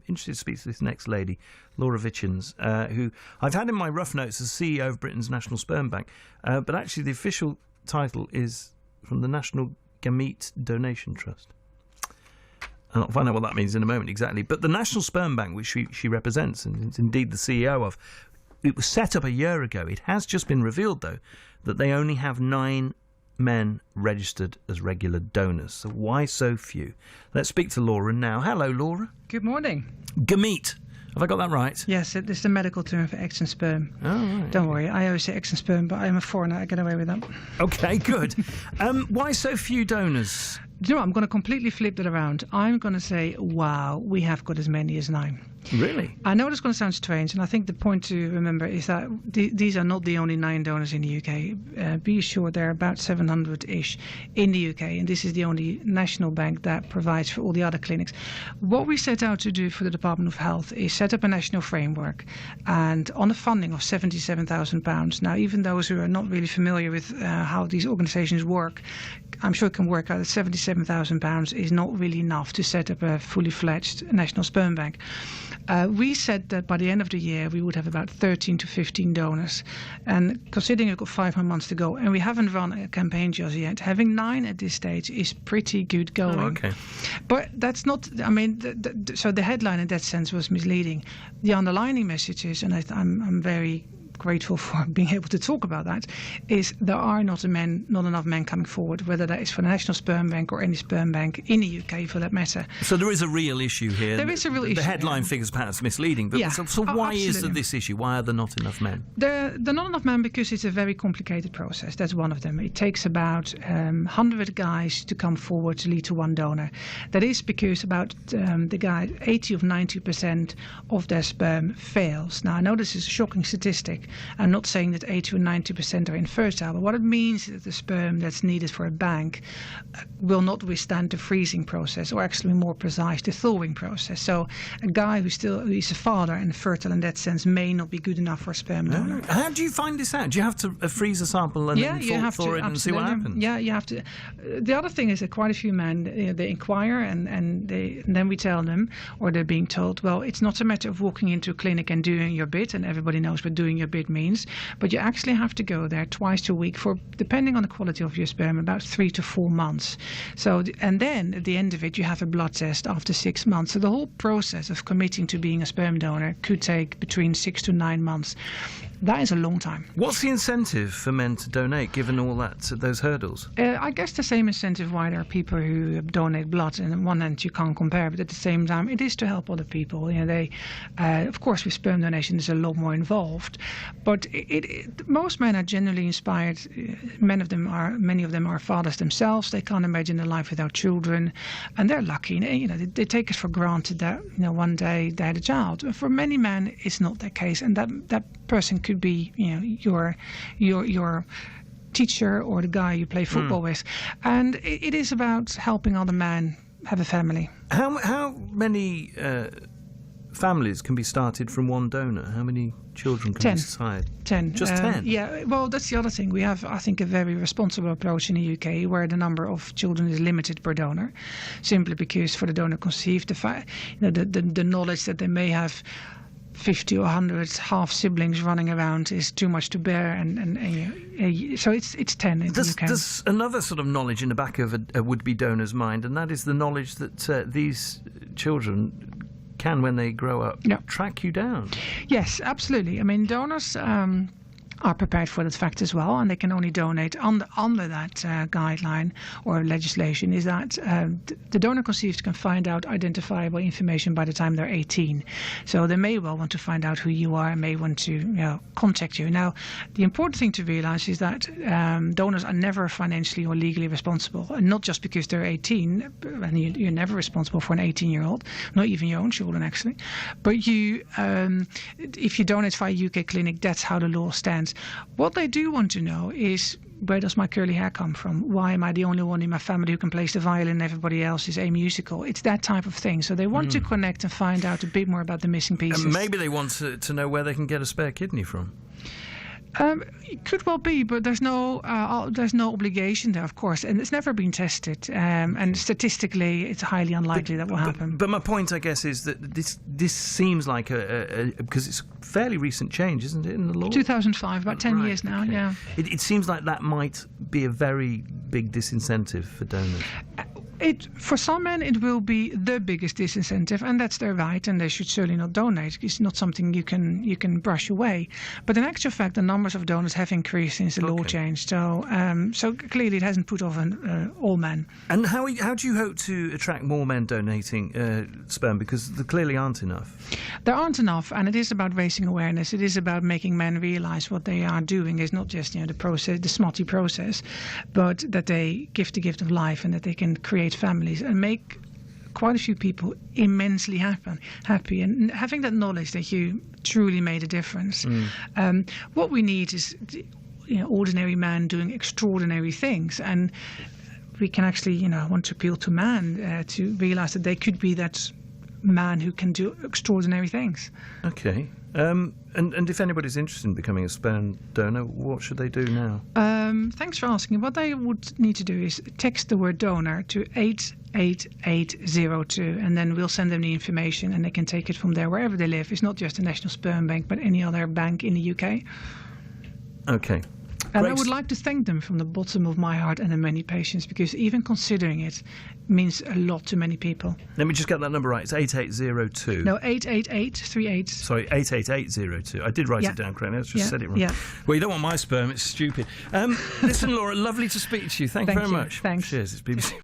interested to speak to this next lady, Laura Vitchins, who I've had in my rough notes as CEO of Britain's National Sperm Bank, but actually the official title is from the National Gamete Donation Trust. And I'll find out what that means in a moment exactly. But the National Sperm Bank, which she represents, and is indeed the CEO of, it was set up a year ago. It has just been revealed, though, that they only have 9 men registered as regular donors. So why so few? Let's speak to Laura now. Hello, Laura. Good morning. Gamete. Have I got that right? Yes, it is the medical term for eggs and sperm. Oh, right. Don't worry, I always say eggs and sperm, but I'm a foreigner, I get away with that. Okay, good. Why so few donors? Do you know what? I'm going to completely flip that around. I'm going to say, wow, we have got as many as 9. Really? I know it's going to sound strange, and I think the point to remember is that these are not the only 9 donors in the UK. Be assured there are about 700-ish in the UK, and this is the only national bank that provides for all the other clinics. What we set out to do for the Department of Health is set up a national framework, and on a funding of £77,000. Now, even those who are not really familiar with how these organisations work, I'm sure can work out that £77,000 is not really enough to set up a fully fledged national sperm bank. We said that by the end of the year we would have about 13 to 15 donors, and considering we've got 5 more months to go and we haven't run a campaign just yet, having 9 at this stage is pretty good going. Oh, okay. But that's not, I mean, so the headline in that sense was misleading. The underlying message is, and I'm very grateful for being able to talk about that, is there are not enough men coming forward, whether that is for the National Sperm Bank or any sperm bank in the UK for that matter. So there is a real issue here. There is a real issue. The headline figures perhaps misleading, but Yeah. so why is Absolutely. this issue? Why are there not enough men? There are not enough men because it's a very complicated process. That's one of them. It takes about 100 guys to come forward to lead to one donor. That is because about the guy, 80 or 90% of their sperm fails. Now, I know this is a shocking statistic. I'm not saying that 80 or 90% are infertile, but what it means is that the sperm that's needed for a bank will not withstand the freezing process, or actually more precise, the thawing process. So a guy who is a father and fertile in that sense may not be good enough for a sperm donor. How do you find this out? Do you have to freeze a sample and then thaw it and see what happens? Yeah, you have to. The other thing is that quite a few men, they inquire and then we tell them, or they're being told, well, it's not a matter of walking into a clinic and doing your bit, and everybody knows what doing your bit means, but you actually have to go there twice a week for, depending on the quality of your sperm, about 3 to 4 months. So, and then at the end of it, you have a blood test after 6 months. So the whole process of committing to being a sperm donor could take between 6 to 9 months. That is a long time. What's the incentive for men to donate, given all those hurdles? I guess the same incentive why there are people who donate blood, and on one hand you can't compare, but at the same time it is to help other people. You know, they, of course, with sperm donation there's a lot more involved, but most men are genuinely inspired. Many of them are fathers themselves. They can't imagine a life without children, and they're lucky. You know, they take it for granted that one day they had a child. For many men, it's not that case, and that person could be your teacher or the guy you play football with, and it is about helping other men have a family. How many families can be started from one donor? How many children can 10. be started? 10. Just 10? Yeah, well, that's the other thing. We have, I think, a very responsible approach in the UK where the number of children is limited per donor, simply because for the donor conceived, the knowledge that they may have 50 or 100 half siblings running around is too much to bear, and so it's 10 in the UK. There's another sort of knowledge in the back of a would-be donor's mind, and that is the knowledge that these children can, when they grow up, track you down. Yes, absolutely. I mean, donors are prepared for that fact as well, and they can only donate under that guideline or legislation, is that the donor conceived can find out identifiable information by the time they're 18. So they may well want to find out who you are and may want to contact you. Now, the important thing to realize is that donors are never financially or legally responsible, and not just because they're 18, and you're never responsible for an 18-year-old, not even your own children actually, but if you donate via a UK clinic, that's how the law stands. What they do want to know is, where does my curly hair come from? Why am I the only one in my family who can play the violin and everybody else is amusical? It's that type of thing. So they want to connect and find out a bit more about the missing pieces. And maybe they want to know where they can get a spare kidney from. It could well be, but there's no obligation there, of course, and it's never been tested. And statistically, it's highly unlikely that will happen. But my point, I guess, is that this seems like because it's a fairly recent change, isn't it, in the law? 2005, about 10 years now. Okay. Yeah. It seems like that might be a very big disincentive for donors. For some men, it will be the biggest disincentive, and that's their right, and they should certainly not donate. It's not something you can brush away. But in actual fact, the numbers of donors have increased since the law changed. So clearly, it hasn't put off all men. And how do you hope to attract more men donating sperm? Because there clearly aren't enough. There aren't enough, and it is about raising awareness. It is about making men realise what they are doing is not just the process, the smutty process, but that they give the gift of life and that they can create families and make quite a few people immensely happy, and having that knowledge that you truly made a difference. What we need is ordinary man doing extraordinary things, and we can actually want to appeal to man to realize that they could be that man who can do extraordinary things. Okay. And if anybody's interested in becoming a sperm donor, what should they do now? Thanks for asking. What they would need to do is text the word donor to 88802, and then we'll send them the information, and they can take it from there wherever they live. It's not just the National Sperm Bank, but any other bank in the UK. Okay. And I would like to thank them from the bottom of my heart and the many patients, because even considering it means a lot to many people. Let me just get that number right. It's 8802. No, 88838. Sorry, 88802. I did write it down correctly. I just said it wrong. Yeah. Well, you don't want my sperm. It's stupid. Listen, Laura, lovely to speak to you. Thank you very much. Thanks. Cheers. It's BBC.